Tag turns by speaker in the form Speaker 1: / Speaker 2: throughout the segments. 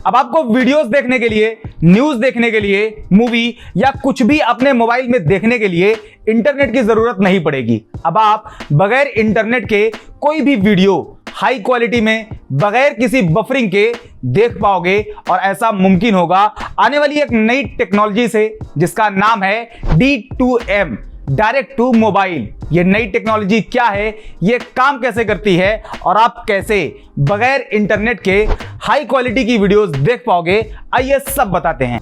Speaker 1: अब आपको वीडियोस देखने के लिए, न्यूज देखने के लिए, मूवी या कुछ भी अपने मोबाइल में देखने के लिए इंटरनेट की जरूरत नहीं पड़ेगी। अब आप बगैर इंटरनेट के कोई भी वीडियो हाई क्वालिटी में बगैर किसी बफरिंग के देख पाओगे और ऐसा मुमकिन होगा आने वाली एक नई टेक्नोलॉजी से जिसका नाम है D2M, डायरेक्ट टू मोबाइल। ये नई टेक्नोलॉजी क्या है, ये काम कैसे करती है और आप कैसे बगैर इंटरनेट के हाई क्वालिटी की वीडियोस देख पाओगे, आइए सब बताते हैं।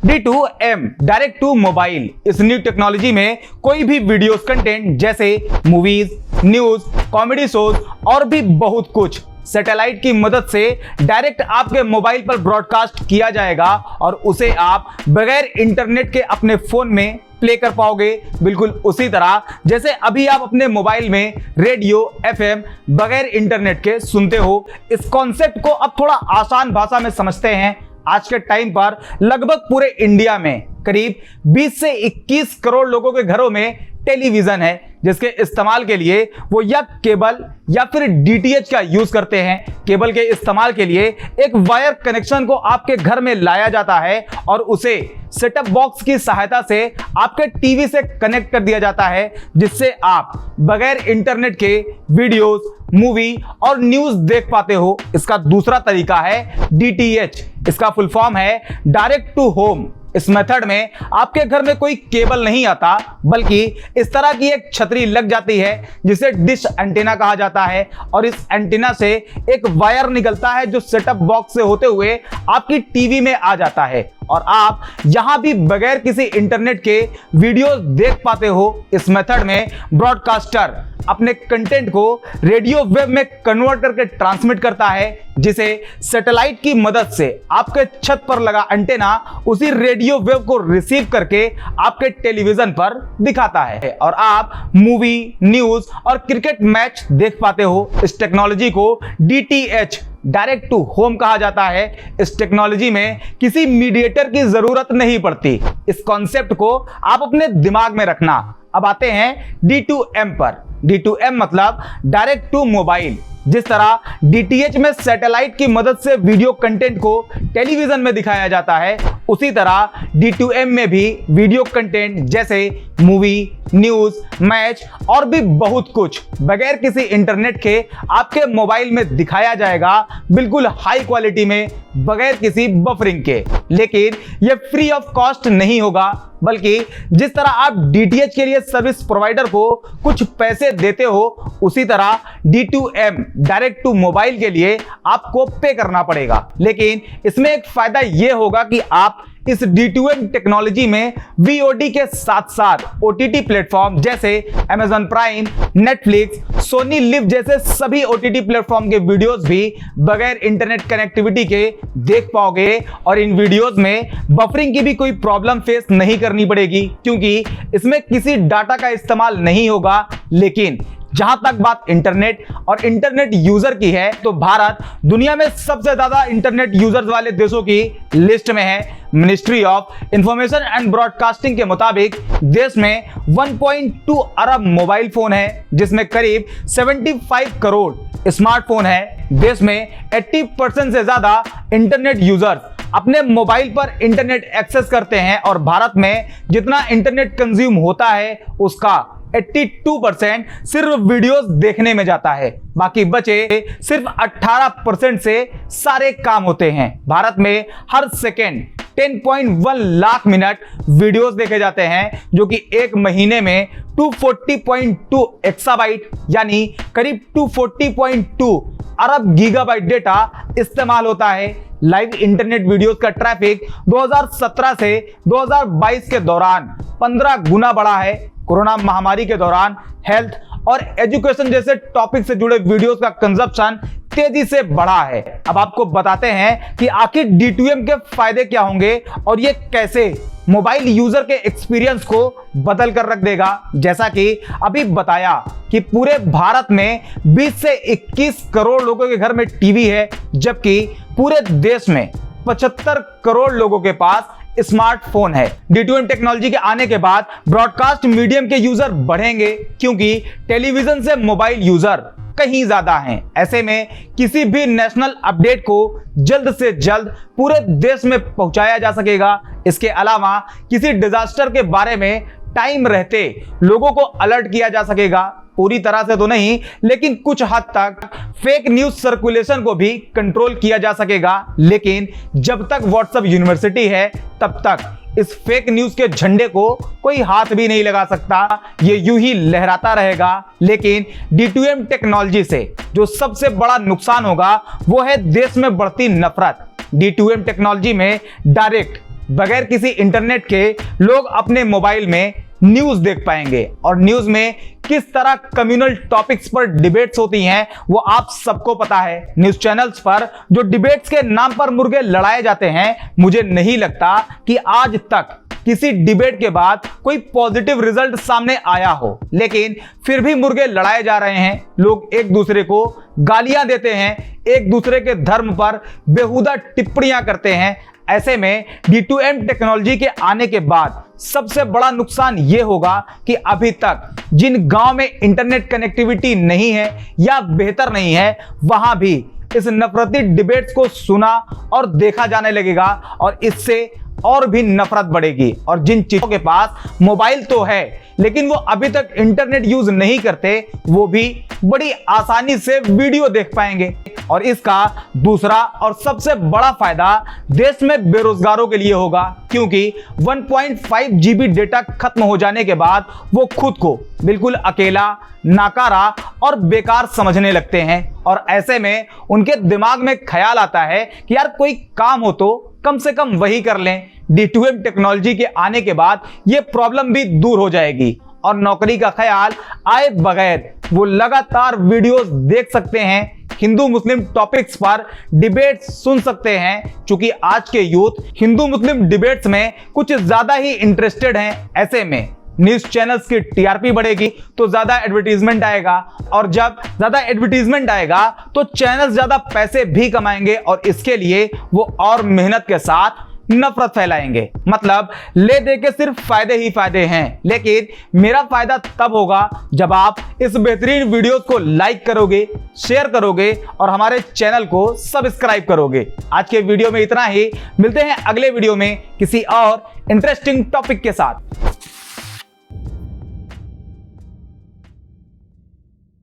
Speaker 1: D2M, direct to mobile. इस न्यू टेक्नोलॉजी में कोई भी वीडियोस कंटेंट जैसे मूवीज, न्यूज, कॉमेडी शोज और भी बहुत कुछ सैटेलाइट की मदद से डायरेक्ट आपके मोबाइल पर ब्रॉडकास्ट किया जाएगा और उसे आप बगैर इंटरनेट के अपने फोन में प्ले कर पाओगे, बिल्कुल उसी तरह जैसे अभी आप अपने मोबाइल में रेडियो FM बगैर इंटरनेट के सुनते हो। इस कॉन्सेप्ट को अब थोड़ा आसान भाषा में समझते हैं। आज के टाइम पर लगभग पूरे इंडिया में करीब 20 से 21 करोड़ लोगों के घरों में टेलीविजन है, जिसके इस्तेमाल के लिए वो या केबल या फिर DTH का यूज करते हैं। केबल के इस्तेमाल के लिए एक वायर कनेक्शन को आपके घर में लाया जाता है और उसे सेटअप बॉक्स की सहायता से आपके टीवी से कनेक्ट कर दिया जाता है, जिससे आप बगैर इंटरनेट के वीडियोस, मूवी और न्यूज देख पाते हो। इसका दूसरा तरीका है DTH। इसका फुल फॉर्म है डायरेक्ट टू होम। इस मेथड में आपके घर में कोई केबल नहीं आता, बल्कि इस तरह की एक छतरी लग जाती है जिसे डिश एंटीना कहा जाता है और इस एंटीना से एक वायर निकलता है जो सेटअप बॉक्स से होते हुए आपकी टीवी में आ जाता है और आप यहां भी बगैर किसी इंटरनेट के वीडियो देख पाते हो। इस मेथड में ब्रॉडकास्टर अपने कंटेंट को रेडियो वेव में कन्वर्ट करके ट्रांसमिट करता है, जिसे सैटेलाइट की मदद से आपके छत पर लगा एंटेना उसी रेडियो वेव को रिसीव करके आपके टेलीविजन पर दिखाता है और आप मूवी, न्यूज और क्रिकेट मैच देख पाते हो। इस टेक्नोलॉजी को DTH, डायरेक्ट टू होम कहा जाता है। इस टेक्नोलॉजी में किसी मीडिएटर की जरूरत नहीं पड़ती। इस कॉन्सेप्ट को आप अपने दिमाग में रखना। अब आते हैं D2M पर। D2M मतलब डायरेक्ट टू मोबाइल। जिस तरह DTH में सैटेलाइट की मदद से वीडियो कंटेंट को टेलीविजन में दिखाया जाता है, उसी तरह D2M में भी वीडियो कंटेंट जैसे मूवी, न्यूज, मैच और भी बहुत कुछ बगैर किसी इंटरनेट के आपके मोबाइल में दिखाया जाएगा, बिल्कुल हाई क्वालिटी में, बगैर किसी बफरिंग के। लेकिन यह फ्री ऑफ कॉस्ट नहीं होगा, बल्कि जिस तरह आप DTH के लिए सर्विस प्रोवाइडर को कुछ पैसे देते हो, उसी तरह D2M, डायरेक्ट टू मोबाइल के लिए आपको पे करना पड़ेगा। लेकिन इसमें एक फायदा यह होगा कि आप इस D2M टेक्नोलॉजी में VOD के साथ साथ OTT प्लेटफॉर्म जैसे Amazon Prime, Netflix, Sony LIV जैसे सभी OTT प्लेटफॉर्म के वीडियोस भी बगैर इंटरनेट कनेक्टिविटी के देख पाओगे और इन वीडियोस में बफरिंग की भी कोई प्रॉब्लम फेस नहीं करनी पड़ेगी, क्योंकि इसमें किसी डाटा का इस्तेमाल नहीं होगा। लेकिन जहां तक बात इंटरनेट और इंटरनेट यूजर की है, तो भारत दुनिया में सबसे ज्यादा इंटरनेट यूजर्स वाले देशों की लिस्ट में है। Ministry of information and broadcasting के मुताबिक देश में 1.2 अरब मोबाइल फोन है, जिसमें करीब 75 करोड़ स्मार्टफोन है। देश में 80% से ज्यादा इंटरनेट यूजर्स अपने मोबाइल पर इंटरनेट एक्सेस करते हैं और भारत में जितना इंटरनेट कंज्यूम होता है उसका 82% सिर्फ वीडियोस देखने में जाता है। बाकी बचे सिर्फ 18% से सारे काम होते हैं। भारत में हर सेकेंड 10.1 लाख मिनट वीडियोस देखे जाते हैं, जो कि एक महीने में 240.2 एक्साबाइट यानी करीब 240.2 अरब गीगाबाइट डेटा इस्तेमाल होता है। लाइव इंटरनेट वीडियोस का ट्रैफिक 2017 से 2022 के दौरान 15 गुना बढ़ा है। कोरोना महामारी के दौरान हेल्थ और एजुकेशन जैसे टॉपिक से जुड़े वीडियोस का कंजप्शन तेजी से बढ़ा है। अब आपको बताते हैं कि आखिर D2M के फायदे क्या होंगे और ये कैसे मोबाइल यूजर के एक्सपीरियंस को बदल कर रख देगा। जैसा कि अभी बताया कि पूरे भारत में 20 से 21 करोड़ लोगों के घर में टीवी है, जबकि पूरे देश में 75 करोड़ लोगों के पास स्मार्टफोन है। D2M टेक्नोलॉजी के आने के बाद ब्रॉडकास्ट मीडियम के यूजर बढ़ेंगे, क्योंकि टेलीविजन से मोबाइल यूजर कहीं ज्यादा हैं। ऐसे में किसी भी नेशनल अपडेट को जल्द से जल्द पूरे देश में पहुंचाया जा सकेगा। इसके अलावा किसी डिजास्टर के बारे में टाइम रहते लोगों को अलर्ट किया जा सकेगा। पूरी तरह से तो नहीं, लेकिन कुछ हद तक फेक न्यूज सर्कुलेशन को भी कंट्रोल किया जा सकेगा। लेकिन जब तक व्हाट्सएप यूनिवर्सिटी है तब तक इस फेक न्यूज के झंडे को कोई हाथ भी नहीं लगा सकता, ये यूं ही लहराता रहेगा। लेकिन D2M टेक्नोलॉजी से जो सबसे बड़ा नुकसान होगा वो है देश में बढ़ती नफरत। D2M टेक्नोलॉजी में डायरेक्ट बगैर किसी इंटरनेट के लोग अपने मोबाइल में न्यूज देख पाएंगे, और न्यूज में किस तरह कम्युनल टॉपिक्स पर डिबेट्स होती हैं वो आप सबको पता है। न्यूज चैनल्स पर जो डिबेट्स के नाम पर मुर्गे लड़ाए जाते हैं, मुझे नहीं लगता कि आज तक किसी डिबेट के बाद कोई पॉजिटिव रिजल्ट सामने आया हो। लेकिन फिर भी मुर्गे लड़ाए जा रहे हैं, लोग एक दूसरे को गालियां देते हैं, एक दूसरे के धर्म पर बेहुदा टिप्पणियां करते हैं। ऐसे में D2M टेक्नोलॉजी के आने के बाद सबसे बड़ा नुकसान यह होगा कि अभी तक जिन गांव में इंटरनेट कनेक्टिविटी नहीं है या बेहतर नहीं है, वहां भी इस नफरती डिबेट्स को सुना और देखा जाने लगेगा, और इससे और भी नफरत बढ़ेगी। और जिन चीजों के पास मोबाइल तो है लेकिन वो अभी तक इंटरनेट यूज नहीं करते, वो भी बड़ी आसानी से वीडियो देख पाएंगे। और इसका दूसरा और सबसे बड़ा फायदा देश में बेरोजगारों के लिए होगा, क्योंकि 1.5 GB डेटा खत्म हो जाने के बाद वो खुद को बिल्कुल अकेला, नाकारा और बेकार समझने लगते हैं। और ऐसे में उनके दिमाग में ख्याल आता है कि यार कोई काम हो तो कम से कम वही कर लें। D2M टेक्नोलॉजी के आने के बाद ये प्रॉब्लम भी दूर हो जाएगी, और नौकरी का ख्याल आए बगैर वो लगातार वीडियोस देख सकते हैं, हिंदू मुस्लिम टॉपिक्स पर डिबेट्स सुन सकते हैं। क्योंकि आज के यूथ हिंदू मुस्लिम डिबेट्स में कुछ ज्यादा ही इंटरेस्टेड हैं। ऐसे में न्यूज चैनल्स की TRP बढ़ेगी तो ज्यादा एडवर्टीजमेंट आएगा, और जब ज्यादा एडवर्टीजमेंट आएगा तो चैनल्स ज्यादा पैसे भी कमाएंगे, और इसके लिए वो और मेहनत के साथ नफरत फैलाएंगे। मतलब ले दे के सिर्फ फायदे ही फायदे हैं। लेकिन मेरा फायदा तब होगा जब आप इस बेहतरीन वीडियोस को लाइक करोगे, शेयर करोगे और हमारे चैनल को सब्सक्राइब करोगे। आज के वीडियो में इतना ही, मिलते हैं अगले वीडियो में किसी और इंटरेस्टिंग टॉपिक के साथ।